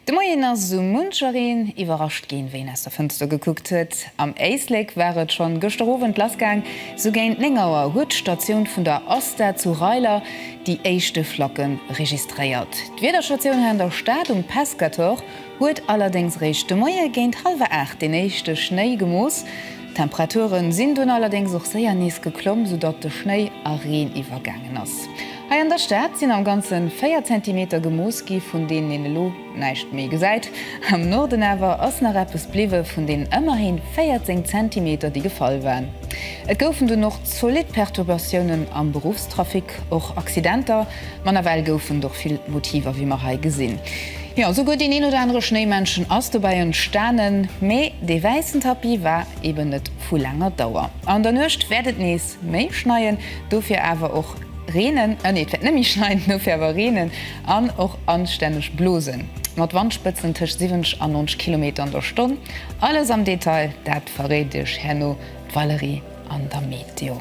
De Moien so Munscherin iwwerrascht gin wen ass der Fënster geguckt huet. Am Eisleg wäret schon gestowen Lasgang, so géint längerer Hutstation vun der Oster zu Reiler die éischchte Flocken registréiert. D'Wederstationun her der Staat Pescator huet allerdings rechte Moie géint 7:30 den éischchte Schnnéigemoos. Temperaturen sinn dun allerdings och séier nees geklomm, sodatt de Schnnéi areen iwwergangen ass. Hei an der Stadt sinn am ganzen 4 cm Gemoosgi vun denen en Lo neicht méi gesäit. Am Norden awer ass nach Rappes bliwe vun den ëmmerhin 14 cm die gefall wären. Et goufen du noch solid Perturbationen am Berufstrafik och Accidenter, man awel goufen doch viel Motiver wie mar hai gesinn. Ja, so gut den een oder andere Schneemenschen ass du bei Sternen, méi de weißen Tapie war eben net vu langer Dauer. An der Nøcht werdet nees méi schneien, dofir awer och Renen nimi schneiden nofirwer Renen an och anstännech blosen. mat Wandspitzen tech 7 an 90 km an der Stunde. Alles am Detail dat verredech Herrno Valerie an der Meteo.